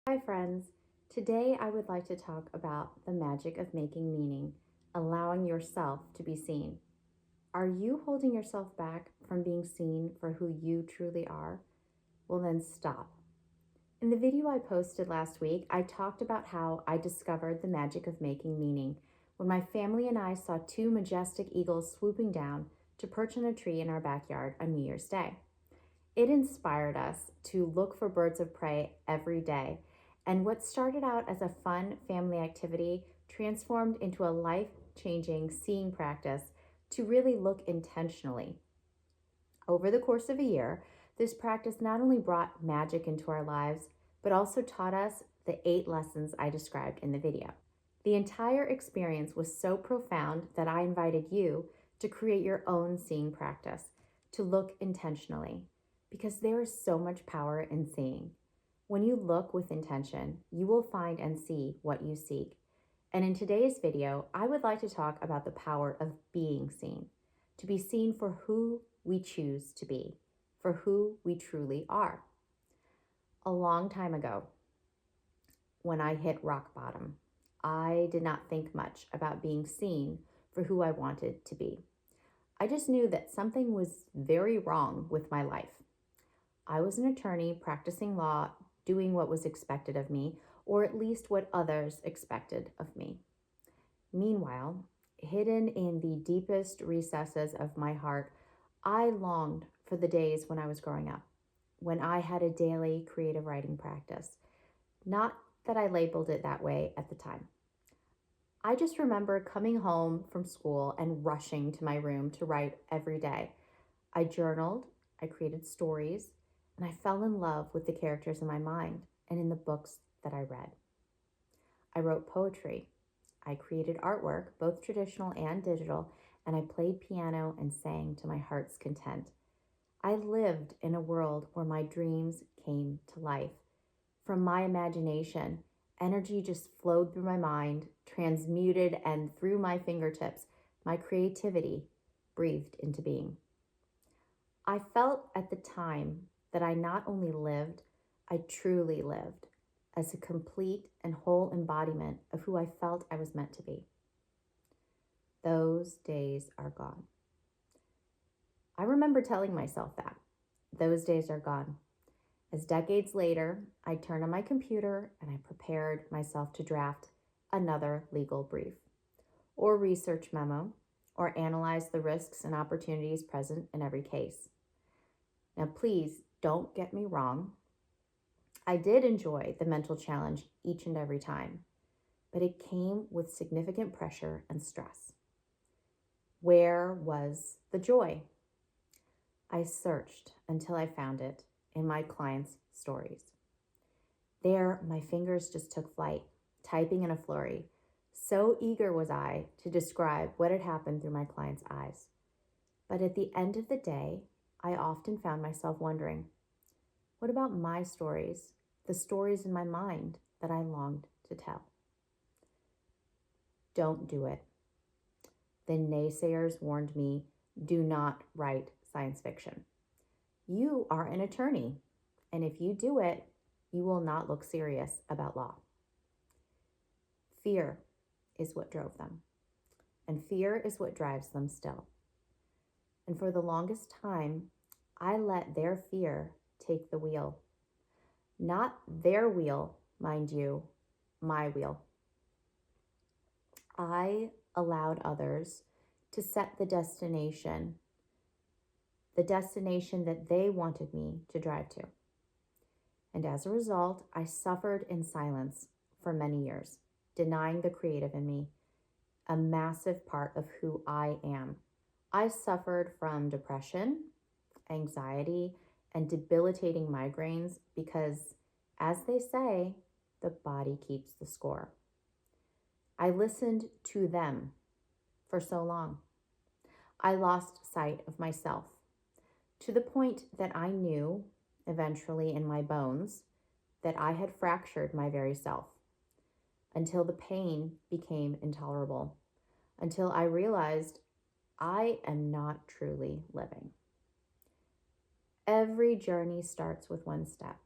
Hi, friends. Today I would like to talk about the magic of making meaning, allowing yourself to be seen. Are you holding yourself back from being seen for who you truly are? Well, then stop. In the video I posted last week, I talked about how I discovered the magic of making meaning when my family and I saw two majestic eagles swooping down to perch on a tree in our backyard on New Year's Day. It inspired us to look for birds of prey every day, and what started out as a fun family activity transformed into a life-changing seeing practice to really look intentionally. Over the course of a year, this practice not only brought magic into our lives, but also taught us the 8 lessons I described in the video. The entire experience was so profound that I invited you to create your own seeing practice, to look intentionally, because there is so much power in seeing. When you look with intention, you will find and see what you seek. And in today's video, I would like to talk about the power of being seen, to be seen for who we choose to be, for who we truly are. A long time ago, when I hit rock bottom, I did not think much about being seen for who I wanted to be. I just knew that something was very wrong with my life. I was an attorney practicing law, doing what was expected of me, or at least what others expected of me. Meanwhile, hidden in the deepest recesses of my heart, I longed for the days when I was growing up, when I had a daily creative writing practice. Not that I labeled it that way at the time. I just remember coming home from school and rushing to my room to write every day. I journaled, I created stories, and I fell in love with the characters in my mind and in the books that I read. I wrote poetry. I created artwork, both traditional and digital, and I played piano and sang to my heart's content. I lived in a world where my dreams came to life. From my imagination, energy just flowed through my mind, transmuted, and through my fingertips, my creativity breathed into being. I felt at the time that I not only lived, I truly lived as a complete and whole embodiment of who I felt I was meant to be. Those days are gone. I remember telling myself that. Those days are gone. As decades later, I turned on my computer and I prepared myself to draft another legal brief, or research memo, or analyze the risks and opportunities present in every case. Now, please don't get me wrong. I did enjoy the mental challenge each and every time, but it came with significant pressure and stress. Where was the joy? I searched until I found it in my clients' stories. There, my fingers just took flight, typing in a flurry. So eager was I to describe what had happened through my clients' eyes. But at the end of the day, I often found myself wondering, what about my stories, the stories in my mind that I longed to tell? Don't do it. The naysayers warned me, do not write science fiction. You are an attorney, and if you do it, you will not look serious about law. Fear is what drove them, and fear is what drives them still. And for the longest time, I let their fear take the wheel. Not their wheel, mind you, my wheel. I allowed others to set the destination that they wanted me to drive to. And as a result, I suffered in silence for many years, denying the creative in me, a massive part of who I am. I suffered from depression, anxiety, and debilitating migraines because, as they say, the body keeps the score. I listened to them for so long. I lost sight of myself to the point that I knew, eventually in my bones, that I had fractured my very self, until the pain became intolerable, until I realized I am not truly living. Every journey starts with one step,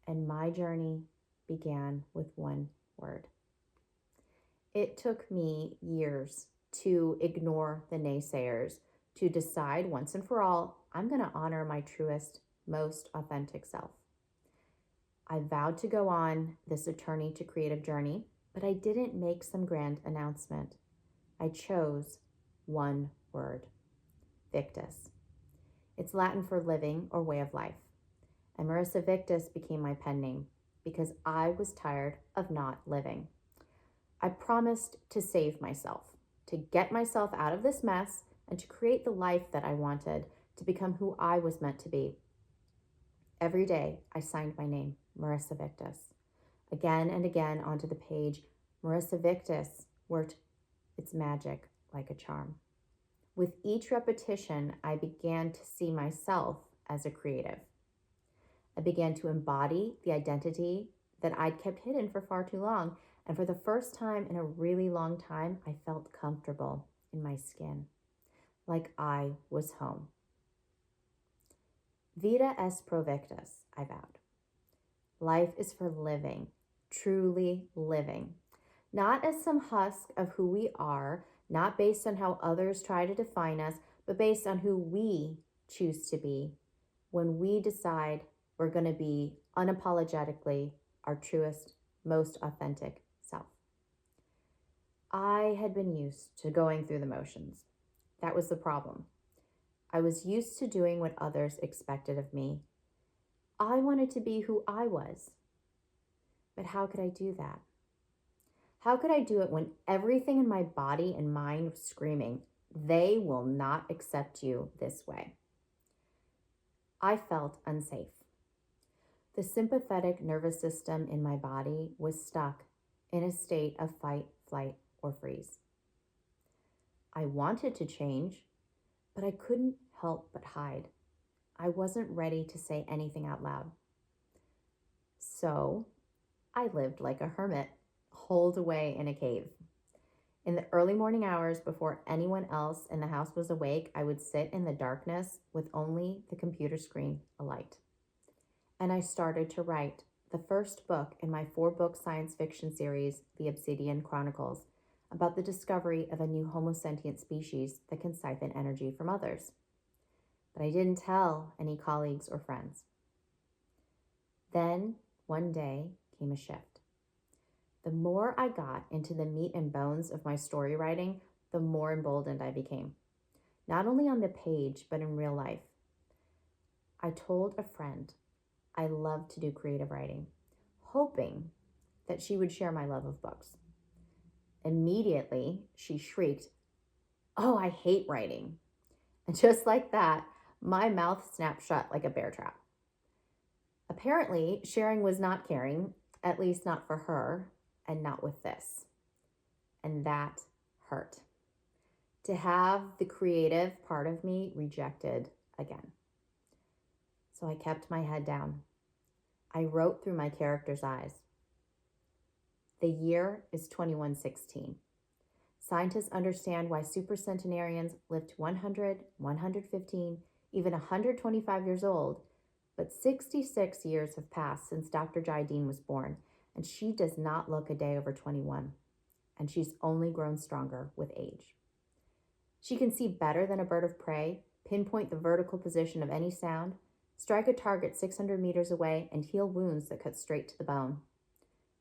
and my journey began with one word. It took me years to ignore the naysayers, to decide once and for all, I'm going to honor my truest, most authentic self. I vowed to go on this attorney to creative journey, but I didn't make some grand announcement. I chose one word, victus. It's Latin for living or way of life. And Marissa Victus became my pen name because I was tired of not living. I promised to save myself, to get myself out of this mess, and to create the life that I wanted, to become who I was meant to be. Every day, I signed my name, Marissa Victus. Again and again onto the page, Marissa Victus worked its magic like a charm. With each repetition, I began to see myself as a creative. I began to embody the identity that I'd kept hidden for far too long. And for the first time in a really long time, I felt comfortable in my skin, like I was home. Vita est pro victus, I vowed. Life is for living, truly living. Not as some husk of who we are, not based on how others try to define us, but based on who we choose to be when we decide we're going to be unapologetically our truest, most authentic self. I had been used to going through the motions. That was the problem. I was used to doing what others expected of me. I wanted to be who I was. But how could I do that? How could I do it when everything in my body and mind was screaming, they will not accept you this way? I felt unsafe. The sympathetic nervous system in my body was stuck in a state of fight, flight, or freeze. I wanted to change, but I couldn't help but hide. I wasn't ready to say anything out loud. So I lived like a hermit, holed away in a cave. In the early morning hours before anyone else in the house was awake, I would sit in the darkness with only the computer screen alight. And I started to write the first book in my 4-book science fiction series, The Obsidian Chronicles, about the discovery of a new Homo sentient species that can siphon energy from others. But I didn't tell any colleagues or friends. Then, one day, came a shift. The more I got into the meat and bones of my story writing, the more emboldened I became. Not only on the page, but in real life. I told a friend I love to do creative writing, hoping that she would share my love of books. Immediately, she shrieked, "Oh, I hate writing." And just like that, my mouth snapped shut like a bear trap. Apparently, sharing was not caring, at least not for her, and not with this. And that hurt. To have the creative part of me rejected again. So I kept my head down. I wrote through my character's eyes. The year is 2116. Scientists understand why supercentenarians live to 100, 115, even 125 years old, but 66 years have passed since Dr. Jardine was born, and she does not look a day over 21, and she's only grown stronger with age. She can see better than a bird of prey, pinpoint the vertical position of any sound, strike a target 600 meters away, and heal wounds that cut straight to the bone.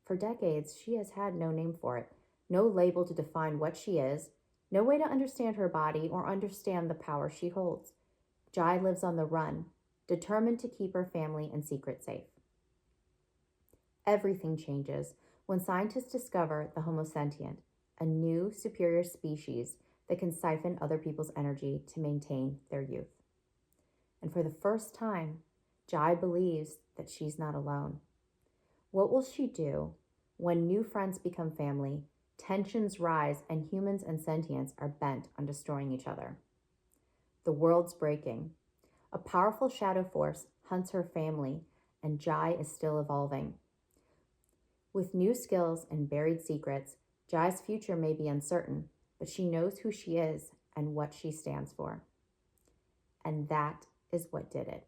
For decades, she has had no name for it, no label to define what she is, no way to understand her body or understand the power she holds. Jai lives on the run, determined to keep her family and secret safe. Everything changes when scientists discover the Homo sentient, a new superior species that can siphon other people's energy to maintain their youth. And for the first time, Jai believes that she's not alone. What will she do when new friends become family, tensions rise, and humans and sentients are bent on destroying each other? The world's breaking. A powerful shadow force hunts her family, and Jai is still evolving. With new skills and buried secrets, Jai's future may be uncertain, but she knows who she is and what she stands for. And that is what did it.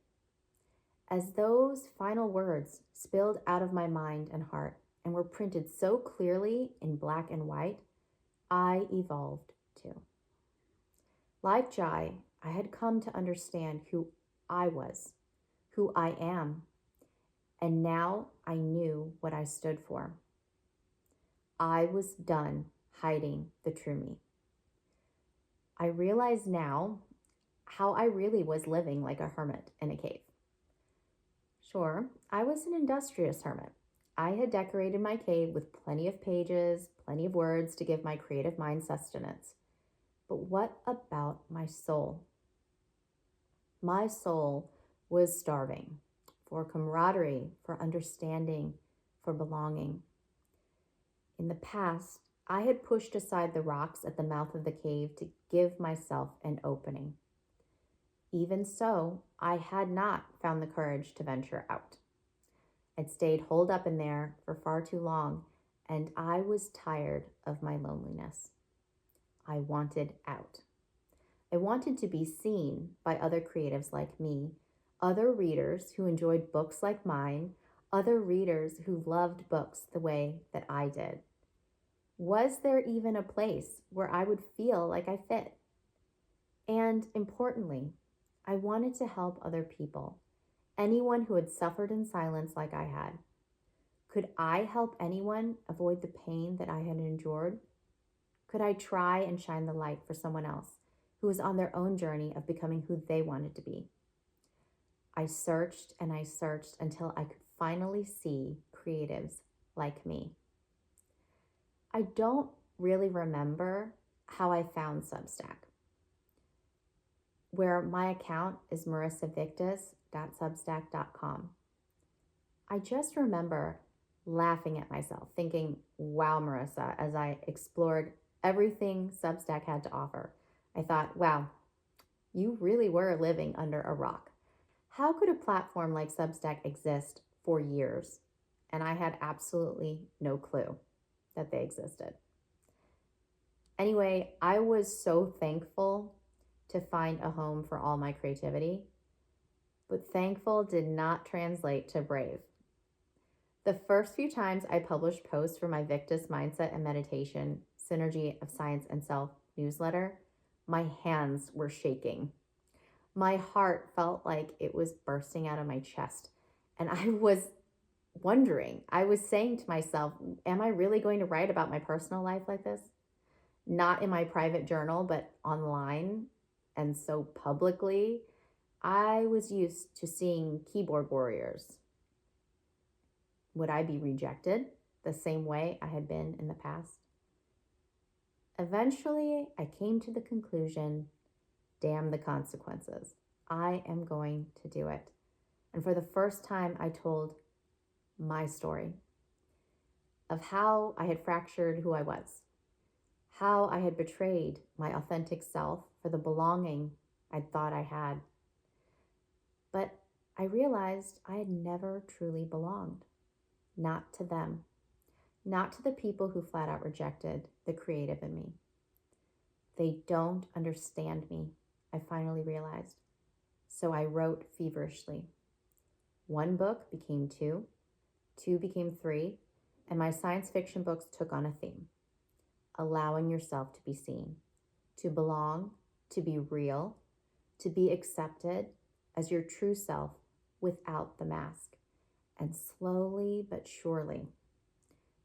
As those final words spilled out of my mind and heart and were printed so clearly in black and white, I evolved too. Like Jai, I had come to understand who I was, who I am, and now I knew what I stood for. I was done hiding the true me. I realize now how I really was living like a hermit in a cave. Sure, I was an industrious hermit. I had decorated my cave with plenty of pages, plenty of words to give my creative mind sustenance. But what about my soul? My soul was starving for camaraderie, for understanding, for belonging. In the past, I had pushed aside the rocks at the mouth of the cave to give myself an opening. Even so, I had not found the courage to venture out. I'd stayed holed up in there for far too long, and I was tired of my loneliness. I wanted out. I wanted to be seen by other creatives like me, other readers who enjoyed books like mine, other readers who loved books the way that I did. Was there even a place where I would feel like I fit? And importantly, I wanted to help other people, anyone who had suffered in silence like I had. Could I help anyone avoid the pain that I had endured? Could I try and shine the light for someone else who was on their own journey of becoming who they wanted to be? I searched and I searched until I could finally see creatives like me. I don't really remember how I found Substack, where my account is marissavictus.substack.com. I just remember laughing at myself, thinking, wow, Marissa, as I explored everything Substack had to offer. I thought, wow, you really were living under a rock. How could a platform like Substack exist for years? And I had absolutely no clue that they existed. Anyway, I was so thankful to find a home for all my creativity, but thankful did not translate to brave. The first few times I published posts for my Victus Mindset and Meditation, Synergy of Science and Self newsletter, my hands were shaking. My heart felt like it was bursting out of my chest. And I was wondering, I was saying to myself, am I really going to write about my personal life like this? Not in my private journal, but online and so publicly. I was used to seeing keyboard warriors. Would I be rejected the same way I had been in the past? Eventually, I came to the conclusion, damn the consequences. I am going to do it. And for the first time, I told my story of how I had fractured who I was, how I had betrayed my authentic self for the belonging I thought I had. But I realized I had never truly belonged, not to them, not to the people who flat out rejected the creative in me. They don't understand me, I finally realized. So I wrote feverishly. One book became two became three, and my science fiction books took on a theme: allowing yourself to be seen, to belong, to be real, to be accepted as your true self without the mask. And slowly but surely,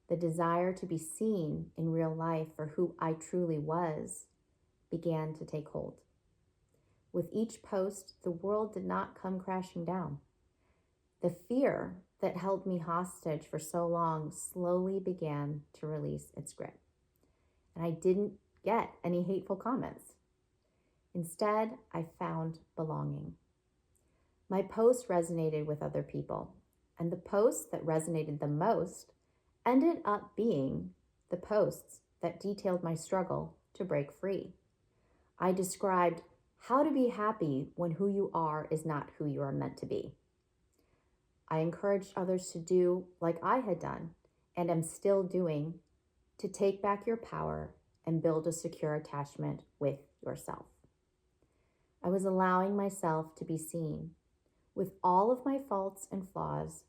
the desire to be seen in real life for who I truly was began to take hold. With each post, the world did not come crashing down. The fear that held me hostage for so long slowly began to release its grip. And I didn't get any hateful comments. Instead, I found belonging. My posts resonated with other people, and the posts that resonated the most ended up being the posts that detailed my struggle to break free. I described how to be happy when who you are is not who you are meant to be. I encouraged others to do like I had done and am still doing, to take back your power and build a secure attachment with yourself. I was allowing myself to be seen With all of my faults and flaws,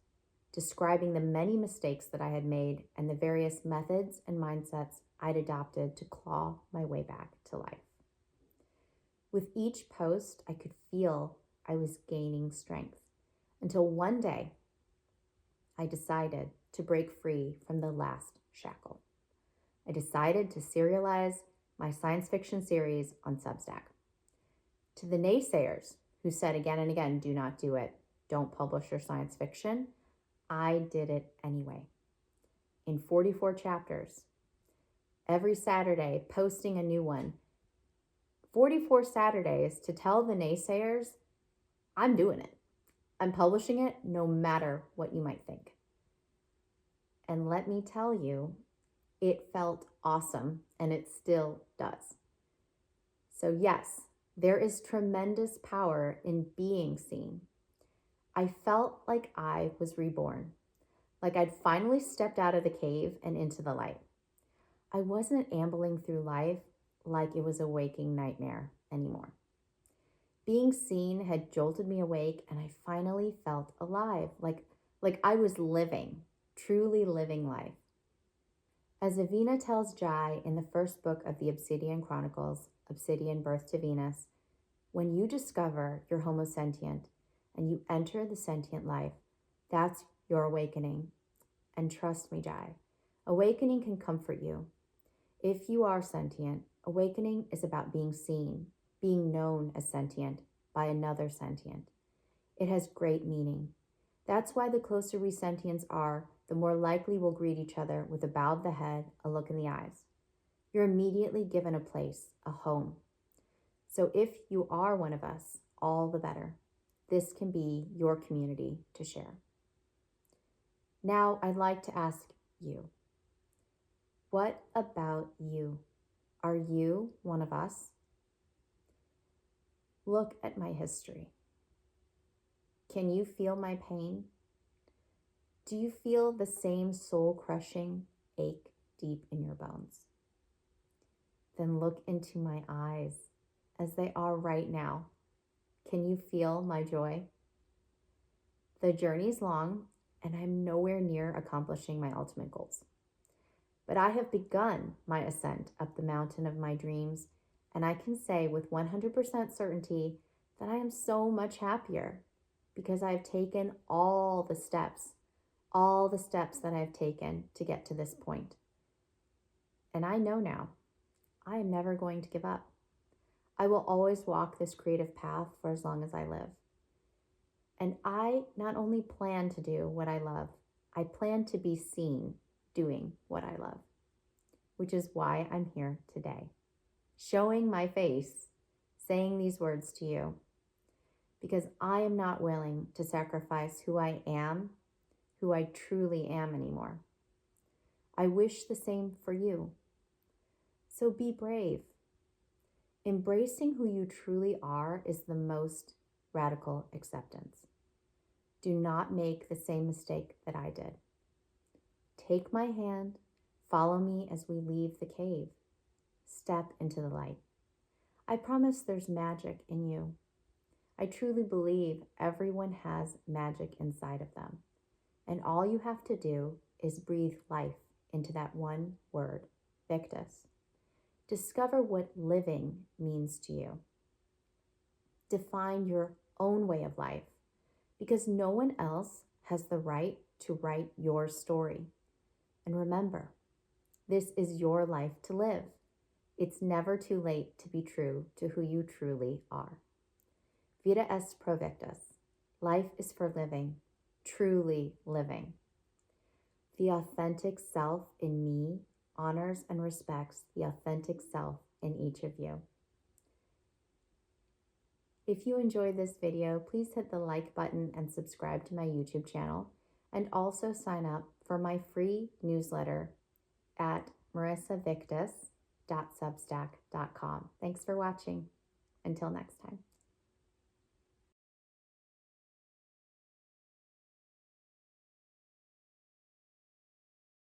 describing the many mistakes that I had made and the various methods and mindsets I'd adopted to claw my way back to life. With each post, I could feel I was gaining strength until one day I decided to break free from the last shackle. I decided to serialize my science fiction series on Substack. To the naysayers who said again and again, do not do it, don't publish your science fiction, I did it anyway. In 44 chapters, every Saturday posting a new one, 44 Saturdays to tell the naysayers, I'm doing it. I'm publishing it no matter what you might think. And let me tell you, it felt awesome, and it still does. So yes, there is tremendous power in being seen. I felt like I was reborn, like I'd finally stepped out of the cave and into the light. I wasn't ambling through life like it was a waking nightmare anymore. Being seen had jolted me awake, and I finally felt alive, like I was living, truly living life. As Avina tells Jai in the first book of the Obsidian Chronicles, Obsidian Birth to Venus, when you discover you're Homo sentient and you enter the sentient life, that's your awakening. And trust me, Jai, awakening can comfort you. If you are sentient, awakening is about being seen, being known as sentient by another sentient. It has great meaning. That's why the closer we sentients are, the more likely we'll greet each other with a bow of the head, a look in the eyes. You're immediately given a place, a home. So if you are one of us, all the better. This can be your community to share. Now, I'd like to ask you, what about you? Are you one of us? Look at my history. Can you feel my pain? Do you feel the same soul-crushing ache deep in your bones? Then look into my eyes as they are right now. Can you feel my joy? The journey's long, and I'm nowhere near accomplishing my ultimate goals. But I have begun my ascent up the mountain of my dreams, and I can say with 100% certainty that I am so much happier because I've taken all the steps that I've taken to get to this point. And I know now, I am never going to give up. I will always walk this creative path for as long as I live. And I not only plan to do what I love, I plan to be seen doing what I love, which is why I'm here today, showing my face, saying these words to you, because I am not willing to sacrifice who I am, who I truly am anymore. I wish the same for you. So be brave. Embracing who you truly are is the most radical acceptance. Do not make the same mistake that I did. Take my hand, follow me as we leave the cave. Step into the light. I promise there's magic in you. I truly believe everyone has magic inside of them. And all you have to do is breathe life into that one word, Victus. Discover what living means to you. Define your own way of life, because no one else has the right to write your story. And remember, this is your life to live. It's never too late to be true to who you truly are. Vita est pro victus. Life is for living, truly living. The authentic self in me honors and respects the authentic self in each of you. If you enjoyed this video, please hit the like button and subscribe to my YouTube channel, and also sign up for my free newsletter at marissavictus.substack.com. Thanks for watching. Until next time.